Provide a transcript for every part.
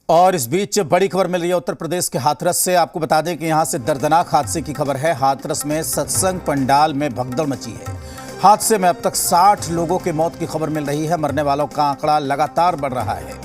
और इस बीच बड़ी खबर मिल रही है उत्तर प्रदेश के हाथरस से। आपको बता दें कि यहां से दर्दनाक हादसे की खबर है। हाथरस में सत्संग पंडाल में भगदड़ मची है। हादसे में अब तक 60 लोगों की मौत की खबर मिल रही है। मरने वालों का आंकड़ा लगातार बढ़ रहा है।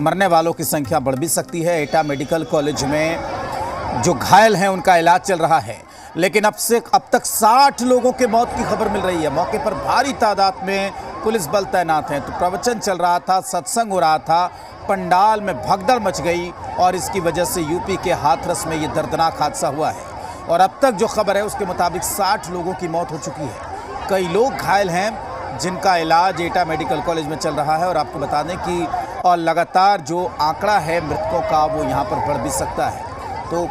मरने वालों की संख्या बढ़ भी सकती है। एटा मेडिकल कॉलेज में जो घायल हैं उनका इलाज चल रहा है, लेकिन अब तक 60 लोगों की मौत की खबर मिल रही है। मौके पर भारी तादाद में पुलिस बल तैनात है। तो प्रवचन चल रहा था, सत्संग हो रहा था, पंडाल में भगदड़ मच गई और इसकी वजह से यूपी के हाथरस में ये दर्दनाक हादसा हुआ है। और अब तक जो खबर है उसके मुताबिक 60 लोगों की मौत हो चुकी है। कई लोग घायल हैं जिनका इलाज एटा मेडिकल कॉलेज में चल रहा है। और आपको बता दें कि और लगातार जो आंकड़ा है मृतकों का वो यहाँ पर बढ़ भी सकता है। तो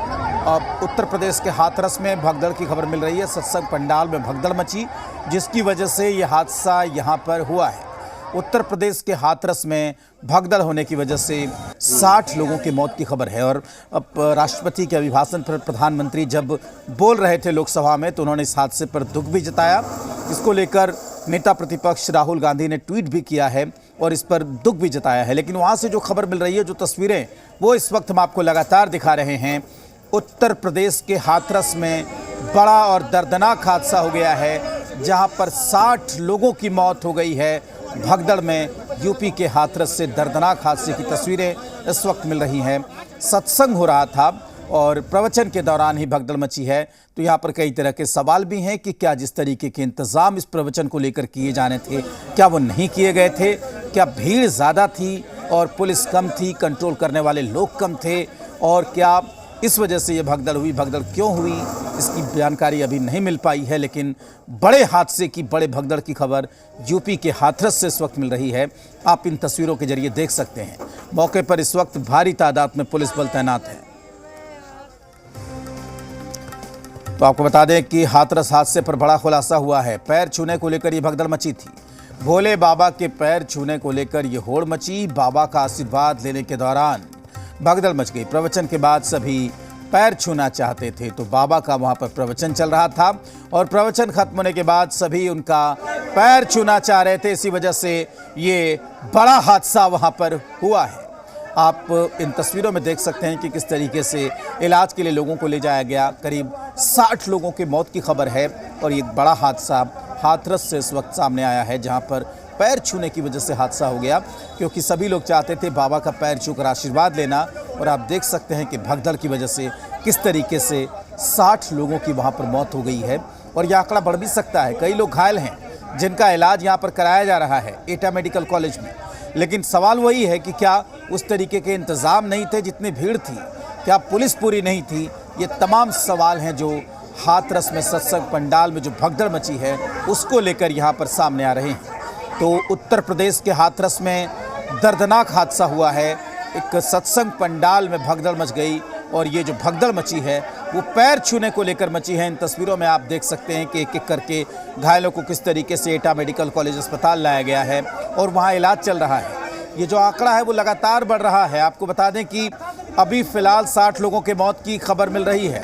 अब उत्तर प्रदेश के हाथरस में भगदड़ की खबर मिल रही है। सत्संग पंडाल में भगदड़ मची जिसकी वजह से ये हादसा यहाँ पर हुआ है। उत्तर प्रदेश के हाथरस में भगदड़ होने की वजह से 60 लोगों की मौत की खबर है। और अब राष्ट्रपति के अभिभाषण पर प्रधानमंत्री जब बोल रहे थे लोकसभा में तो उन्होंने इस हादसे पर दुख भी जताया। इसको लेकर नेता प्रतिपक्ष राहुल गांधी ने ट्वीट भी किया है और इस पर दुख भी जताया है। लेकिन वहाँ से जो खबर मिल रही है, जो तस्वीरें वो इस वक्त हम आपको लगातार दिखा रहे हैं। उत्तर प्रदेश के हाथरस में बड़ा और दर्दनाक हादसा हो गया है जहाँ पर 60 लोगों की मौत हो गई है भगदड़ में। यूपी के हाथरस से दर्दनाक हादसे की तस्वीरें इस वक्त मिल रही हैं। सत्संग हो रहा था और प्रवचन के दौरान ही भगदड़ मची है। तो यहाँ पर कई तरह के सवाल भी हैं कि क्या जिस तरीके के इंतज़ाम इस प्रवचन को लेकर किए जाने थे, क्या वो नहीं किए गए थे? क्या भीड़ ज़्यादा थी और पुलिस कम थी, कंट्रोल करने वाले लोग कम थे? और क्या इस वजह से ये भगदड़ हुई? भगदड़ क्यों हुई इसकी जानकारी अभी नहीं मिल पाई है। लेकिन बड़े हादसे की, बड़े भगदड़ की खबर यूपी के हाथरस से इस वक्त मिल रही है। आप इन तस्वीरों के जरिए देख सकते हैं। मौके पर इस वक्त भारी तादाद में पुलिस बल तैनात है। तो आपको बता दें कि हाथरस हादसे पर बड़ा खुलासा हुआ है। पैर छूने को लेकर ये भगदड़ मची थी। भोले बाबा के पैर छूने को लेकर ये होड़ मची। बाबा का आशीर्वाद लेने के दौरान भगदड़ मच गई। प्रवचन के बाद सभी पैर छूना चाहते थे तो बाबा का वहां पर प्रवचन चल रहा था और प्रवचन खत्म होने के बाद सभी उनका पैर छूना चाह रहे थे। इसी वजह से ये बड़ा हादसा वहां पर हुआ है। आप इन तस्वीरों में देख सकते हैं कि किस तरीके से इलाज के लिए लोगों को ले जाया गया। करीब 60 लोगों की मौत की खबर है और ये बड़ा हादसा हाथरस से इस वक्त सामने आया है जहां पर पैर छूने की वजह से हादसा हो गया, क्योंकि सभी लोग चाहते थे बाबा का पैर छूकर आशीर्वाद लेना। और आप देख सकते हैं कि भगदड़ की वजह से किस तरीके से 60 लोगों की वहां पर मौत हो गई है और यह आंकड़ा बढ़ भी सकता है। कई लोग घायल हैं जिनका इलाज यहां पर कराया जा रहा है एटा मेडिकल कॉलेज में। लेकिन सवाल वही है कि क्या उस तरीके के इंतज़ाम नहीं थे जितनी भीड़ थी? क्या पुलिस पूरी नहीं थी? ये तमाम सवाल हैं जो हाथरस में सत्संग पंडाल में जो भगदड़ मची है उसको लेकर यहाँ पर सामने आ रहे हैं। तो उत्तर प्रदेश के हाथरस में दर्दनाक हादसा हुआ है। एक सत्संग पंडाल में भगदड़ मच गई और ये जो भगदड़ मची है वो पैर छूने को लेकर मची है। इन तस्वीरों में आप देख सकते हैं कि एक एक करके घायलों को किस तरीके से एटा मेडिकल कॉलेज अस्पताल लाया गया है और वहाँ इलाज चल रहा है। ये जो आंकड़ा है वो लगातार बढ़ रहा है। आपको बता दें कि अभी फ़िलहाल 60 लोगों के मौत की खबर मिल रही है।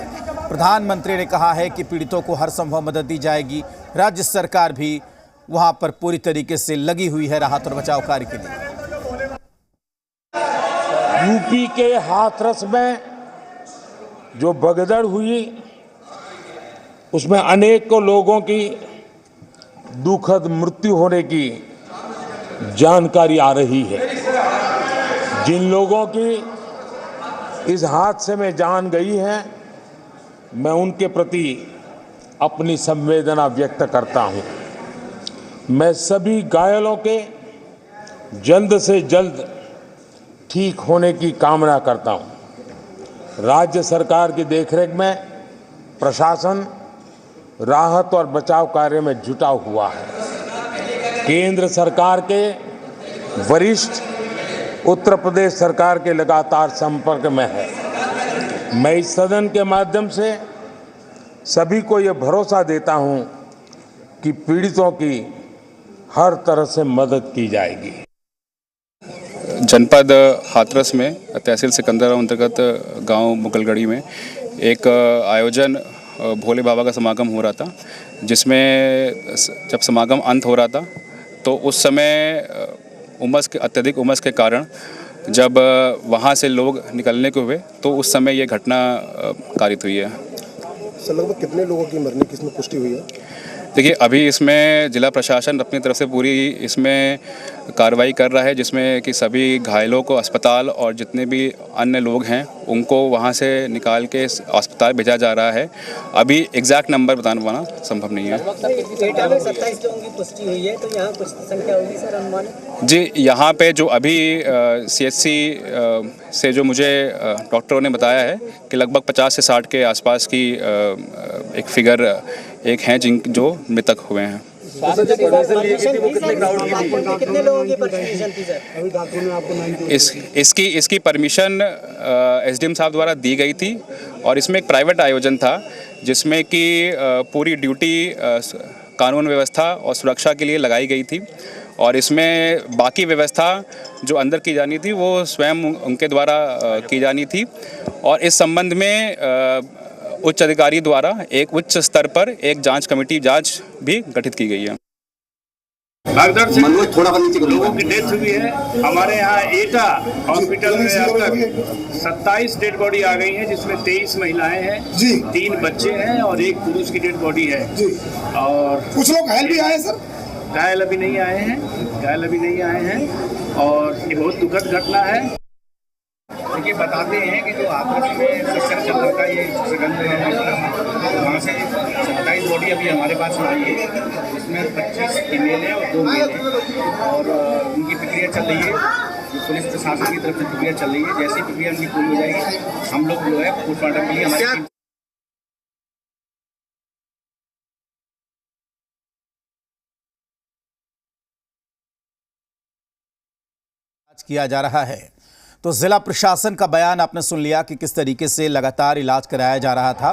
प्रधानमंत्री ने कहा है कि पीड़ितों को हर संभव मदद दी जाएगी। राज्य सरकार भी वहां पर पूरी तरीके से लगी हुई है राहत और बचाव कार्य के लिए। यूपी के हाथरस में जो भगदड़ हुई उसमें अनेकों लोगों की दुखद मृत्यु होने की जानकारी आ रही है। जिन लोगों की इस हादसे में जान गई है, मैं उनके प्रति अपनी संवेदना व्यक्त करता हूं। मैं सभी घायलों के जल्द से जल्द ठीक होने की कामना करता हूं। राज्य सरकार की देखरेख में प्रशासन राहत और बचाव कार्य में जुटा हुआ है। केंद्र सरकार के वरिष्ठ उत्तर प्रदेश सरकार के लगातार संपर्क में है। मैं इस सदन के माध्यम से सभी को यह भरोसा देता हूं कि पीड़ितों की हर तरह से मदद की जाएगी। जनपद हाथरस में तहसील सिकंदरा अंतर्गत गांव मुगलगढ़ी में एक आयोजन भोले बाबा का समागम हो रहा था, जिसमें जब समागम अंत हो रहा था तो उस समय अत्यधिक उमस के कारण जब वहाँ से लोग निकलने को हुए तो उस समय ये घटना कारित हुई है। सर लगभग कितने लोगों की मरने की इसमें पुष्टि हुई है? देखिए, अभी इसमें जिला प्रशासन अपनी तरफ से पूरी इसमें कार्रवाई कर रहा है, जिसमें कि सभी घायलों को अस्पताल और जितने भी अन्य लोग हैं उनको वहां से निकाल के अस्पताल भेजा जा रहा है। अभी एग्जैक्ट नंबर बताना संभव नहीं है। 27 लोगों की पुष्टि हुई है, तो यहाँ कुछ संख्या होगी सर अनुमान? जी, यहाँ पे जो अभी CHC से जो मुझे डॉक्टरों ने बताया है कि लगभग 50 से 60 के आसपास की एक फिगर एक हैं जो मृतक हुए हैं। कितने लोगों की परमिशन थी सर? इसकी परमिशन SDM साहब द्वारा दी गई थी और इसमें एक प्राइवेट आयोजन था जिसमें कि पूरी ड्यूटी कानून व्यवस्था और सुरक्षा के लिए लगाई गई थी और इसमें बाकी व्यवस्था जो अंदर की जानी थी वो स्वयं उनके द्वारा की जानी थी और इस संबंध में उच्च अधिकारी द्वारा एक उच्च स्तर पर एक जांच कमेटी भी गठित की गई है। भगदड़ से लोगों की डेथ हुई है। हमारे यहाँ एटा हॉस्पिटल में अब तक 27 डेड बॉडी आ गई है, जिसमें 23 महिलाएं हैं, 3 बच्चे हैं और 1 पुरुष की डेड बॉडी है। और कुछ लोग घायल भी आए सर? घायल अभी नहीं आए हैं और ये बहुत दुखद घटना है। देखिए, बताते हैं कि जो आपस में सत्संग चंद्र का ये प्रगंध है, वहाँ से 27 बॉडी अभी हमारे पास में आई है, जिसमें 25 फीमेल है और 2 मेल है और उनकी प्रक्रिया चल रही है। जो पुलिस प्रशासन की तरफ से प्रक्रिया चल रही है, जैसी प्रक्रिया उनकी पूरी हो जाएगी हम लोग जो है पोस्टमार्टम के लिए हमारी किया जा रहा है। तो जिला प्रशासन का बयान आपने सुन लिया कि किस तरीके से लगातार इलाज कराया जा रहा था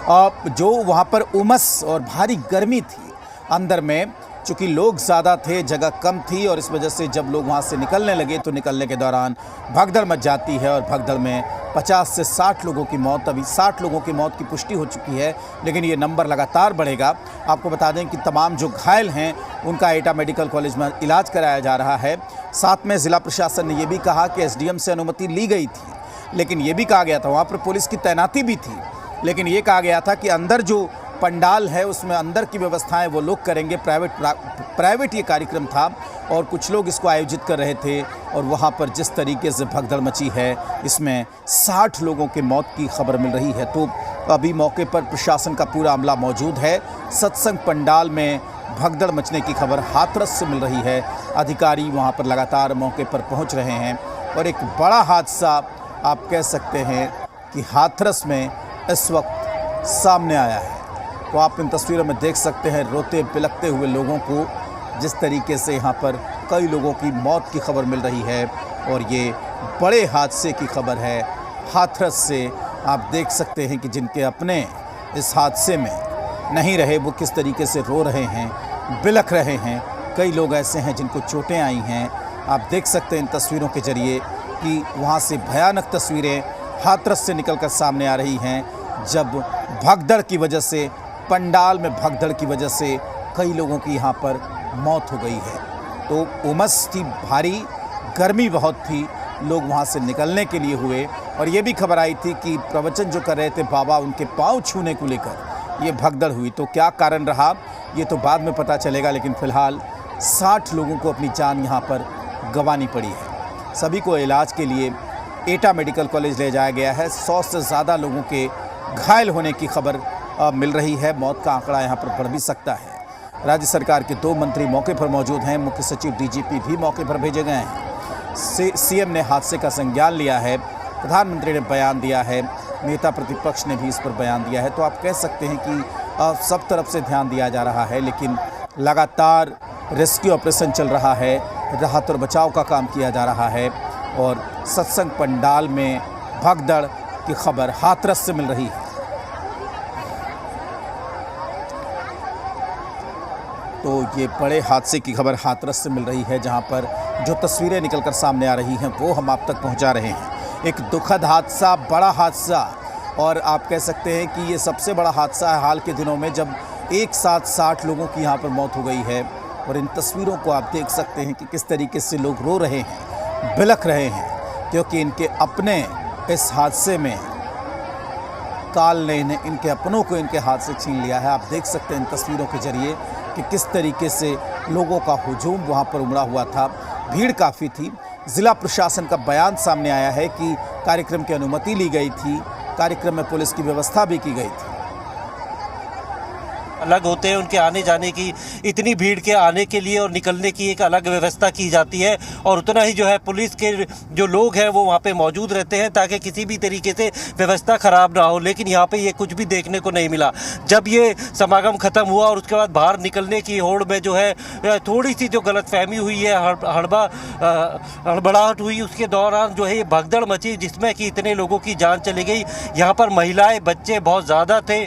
और जो वहां पर उमस और भारी गर्मी थी अंदर में, चूंकि लोग ज़्यादा थे, जगह कम थी और इस वजह से जब लोग वहां से निकलने लगे तो निकलने के दौरान भगदड़ मच जाती है और भगदड़ में 50 से 60 लोगों की मौत, अभी 60 लोगों की मौत की पुष्टि हो चुकी है, लेकिन ये नंबर लगातार बढ़ेगा। आपको बता दें कि तमाम जो घायल हैं उनका एटा मेडिकल कॉलेज में इलाज कराया जा रहा है। साथ में ज़िला प्रशासन ने यह भी कहा कि SDM से अनुमति ली गई थी, लेकिन ये भी कहा गया था, वहाँ पर पुलिस की तैनाती भी थी, लेकिन ये कहा गया था कि अंदर जो पंडाल है उसमें अंदर की व्यवस्थाएं वो लोग करेंगे। प्राइवेट ये कार्यक्रम था और कुछ लोग इसको आयोजित कर रहे थे और वहाँ पर जिस तरीके से भगदड़ मची है, इसमें 60 लोगों के मौत की खबर मिल रही है। तो अभी मौके पर प्रशासन का पूरा अमला मौजूद है। सत्संग पंडाल में भगदड़ मचने की खबर हाथरस से मिल रही है। अधिकारी वहाँ पर लगातार मौके पर पहुँच रहे हैं और एक बड़ा हादसा आप कह सकते हैं कि हाथरस में इस वक्त सामने आया है। तो आप इन तस्वीरों में देख सकते हैं रोते बिलखते हुए लोगों को, जिस तरीके से यहाँ पर कई लोगों की मौत की खबर मिल रही है और ये बड़े हादसे की खबर है हाथरस से। आप देख सकते हैं कि जिनके अपने इस हादसे में नहीं रहे वो किस तरीके से रो रहे हैं, बिलख रहे हैं। कई लोग ऐसे हैं जिनको चोटें आई हैं। आप देख सकते हैं इन तस्वीरों के जरिए कि वहाँ से भयानक तस्वीरें हाथरस से निकल कर सामने आ रही हैं, जब भगदड़ की वजह से, पंडाल में भगदड़ की वजह से कई लोगों की यहाँ पर मौत हो गई है। तो उमस थी, भारी गर्मी बहुत थी, लोग वहाँ से निकलने के लिए हुए और ये भी खबर आई थी कि प्रवचन जो कर रहे थे बाबा, उनके पाँव छूने को लेकर ये भगदड़ हुई। तो क्या कारण रहा ये तो बाद में पता चलेगा, लेकिन फ़िलहाल 60 लोगों को अपनी जान यहाँ पर गंवानी पड़ी है। सभी को इलाज के लिए एटा मेडिकल कॉलेज ले जाया गया है। 100 से ज़्यादा लोगों के घायल होने की खबर मिल रही है। मौत का आंकड़ा यहाँ पर बढ़ भी सकता है। राज्य सरकार के 2 मंत्री मौके पर मौजूद हैं, मुख्य सचिव DGP भी मौके पर भेजे गए हैं। CM ने हादसे का संज्ञान लिया है, प्रधानमंत्री ने बयान दिया है, नेता प्रतिपक्ष ने भी इस पर बयान दिया है। तो आप कह सकते हैं कि सब तरफ से ध्यान दिया जा रहा है, लेकिन लगातार रेस्क्यू ऑपरेशन चल रहा है, राहत और बचाव का काम किया जा रहा है और सत्संग पंडाल में भगदड़ की खबर हाथरस से मिल रही है। तो ये बड़े हादसे की खबर हाथरस से मिल रही है, जहां पर जो तस्वीरें निकलकर सामने आ रही हैं वो हम आप तक पहुंचा रहे हैं। एक दुखद हादसा, बड़ा हादसा, और आप कह सकते हैं कि ये सबसे बड़ा हादसा है हाल के दिनों में, जब एक साथ 60 लोगों की यहाँ पर मौत हो गई है। और इन तस्वीरों को आप देख सकते हैं कि किस तरीके से लोग रो रहे हैं, बिलख रहे हैं। क्योंकि इनके अपने इस हादसे में काल ने इनके अपनों को इनके हाथ से छीन लिया है। आप देख सकते हैं इन तस्वीरों के जरिए कि किस तरीके से लोगों का हुजूम वहां पर उमड़ा हुआ था। भीड़ काफ़ी थी। जिला प्रशासन का बयान सामने आया है कि कार्यक्रम की अनुमति ली गई थी, कार्यक्रम में पुलिस की व्यवस्था भी की गई थी। अलग होते हैं, उनके आने जाने की, इतनी भीड़ के आने के लिए और निकलने की एक अलग व्यवस्था की जाती है और उतना ही जो है पुलिस के जो लोग हैं वो वहाँ पे मौजूद रहते हैं ताकि किसी भी तरीके से व्यवस्था ख़राब ना हो। लेकिन यहाँ पे ये कुछ भी देखने को नहीं मिला। जब ये समागम ख़त्म हुआ और उसके बाद बाहर निकलने की होड़ में जो है थोड़ी सी जो गलतफहमी हुई है, हड़बड़ाहट हुई, उसके दौरान जो है ये भगदड़ मची जिसमें कि इतने लोगों की जान चली गई। यहाँ पर महिलाएँ बच्चे बहुत ज़्यादा थे।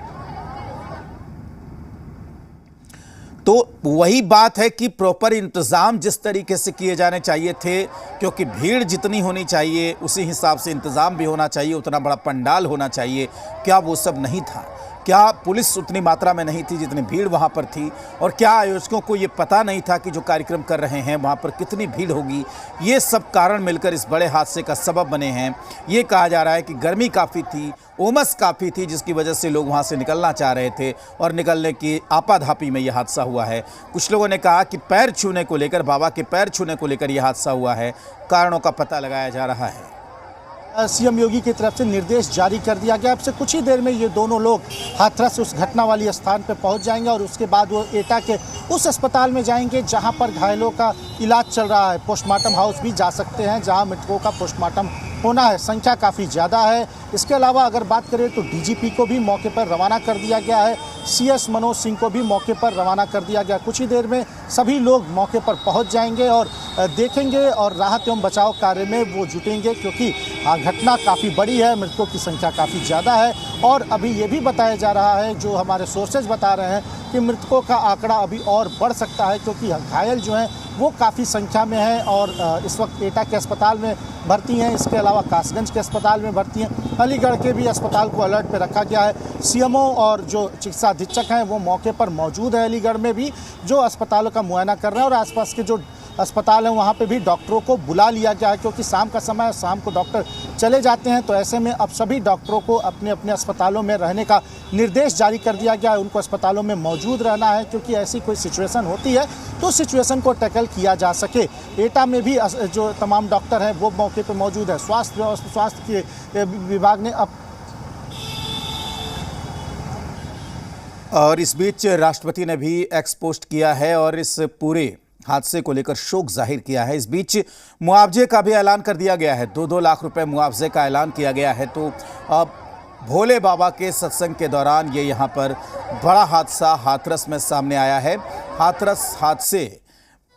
तो वही बात है कि प्रॉपर इंतज़ाम जिस तरीके से किए जाने चाहिए थे, क्योंकि भीड़ जितनी होनी चाहिए उसी हिसाब से इंतज़ाम भी होना चाहिए, उतना बड़ा पंडाल होना चाहिए। क्या वो सब नहीं था? क्या पुलिस उतनी मात्रा में नहीं थी जितनी भीड़ वहाँ पर थी? और क्या आयोजकों को ये पता नहीं था कि जो कार्यक्रम कर रहे हैं वहाँ पर कितनी भीड़ होगी? ये सब कारण मिलकर इस बड़े हादसे का सबब बने हैं। ये कहा जा रहा है कि गर्मी काफ़ी थी, उमस काफ़ी थी, जिसकी वजह से लोग वहाँ से निकलना चाह रहे थे और निकलने की आपाधापी में यह हादसा हुआ है। कुछ लोगों ने कहा कि पैर छूने को लेकर, बाबा के पैर छूने को लेकर यह हादसा हुआ है। कारणों का पता लगाया जा रहा है। सीएम योगी की तरफ से निर्देश जारी कर दिया गया। अब से कुछ ही देर में ये दोनों लोग हाथरस उस घटना वाली स्थान पर पहुंच जाएंगे और उसके बाद वो एटा के उस अस्पताल में जाएंगे जहां पर घायलों का इलाज चल रहा है। पोस्टमार्टम हाउस भी जा सकते हैं जहां मृतकों का पोस्टमार्टम होना है। संख्या काफ़ी ज़्यादा है। इसके अलावा अगर बात करें तो डीजीपी को भी मौके पर रवाना कर दिया गया है। सीएस मनोज सिंह को भी मौके पर रवाना कर दिया गया। कुछ ही देर में सभी लोग मौके पर पहुंच जाएंगे और देखेंगे और राहत एवं बचाव कार्य में वो जुटेंगे, क्योंकि घटना काफ़ी बड़ी है, मृतकों की संख्या काफ़ी ज़्यादा है। और अभी ये भी बताया जा रहा है, जो हमारे सोर्सेज बता रहे हैं, कि मृतकों का आंकड़ा अभी और बढ़ सकता है, क्योंकि घायल जो हैं वो काफ़ी संख्या में है और इस वक्त एटा के अस्पताल में भर्ती हैं। इसके अलावा कासगंज के अस्पताल में भर्ती हैं। अलीगढ़ के भी अस्पताल को अलर्ट पे रखा गया है। सीएमओ और जो चिकित्सा अधीक्षक हैं वो मौके पर मौजूद है अलीगढ़ में भी, जो अस्पतालों का मुआयना कर रहे हैं। और आसपास के जो अस्पताल हैं वहाँ पे भी डॉक्टरों को बुला लिया गया है, क्योंकि शाम का समय है, शाम को डॉक्टर चले जाते हैं। तो ऐसे में अब सभी डॉक्टरों को अपने अपने अस्पतालों में रहने का निर्देश जारी कर दिया गया है। उनको अस्पतालों में मौजूद रहना है, क्योंकि ऐसी कोई सिचुएशन होती है तो सिचुएशन को टैकल किया जा सके। एटा में भी जो तमाम डॉक्टर हैं वो मौके पर मौजूद है। स्वास्थ्य के विभाग ने अब और इस बीच राष्ट्रपति ने भी एक्स पोस्ट किया है और इस पूरे हादसे को लेकर शोक जाहिर किया है। इस बीच मुआवजे का भी ऐलान कर दिया गया है। 2-2 लाख रुपए मुआवजे का ऐलान किया गया है। तो अब भोले बाबा के सत्संग के दौरान ये यहाँ पर बड़ा हादसा हाथरस में सामने आया है। हाथरस हादसे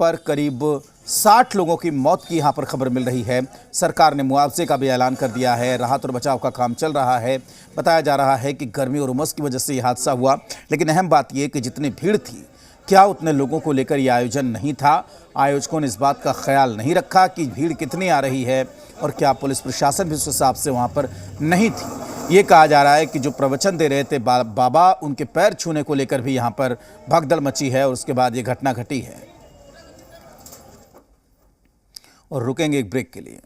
पर करीब 60 लोगों की मौत की यहाँ पर खबर मिल रही है। सरकार ने मुआवजे का भी ऐलान कर दिया है। राहत और बचाव का काम चल रहा है। बताया जा रहा है कि गर्मी और उमस की वजह से ये हादसा हुआ, लेकिन अहम बात यह कि जितनी भीड़ थी, क्या उतने लोगों को लेकर यह आयोजन नहीं था? आयोजकों ने इस बात का ख्याल नहीं रखा कि भीड़ कितनी आ रही है और क्या पुलिस प्रशासन भी उस हिसाब से वहाँ पर नहीं थी। ये कहा जा रहा है कि जो प्रवचन दे रहे थे बाबा, उनके पैर छूने को लेकर भी यहाँ पर भगदड़ मची है और उसके बाद ये घटना घटी है। और रुकेंगे एक ब्रेक के लिए।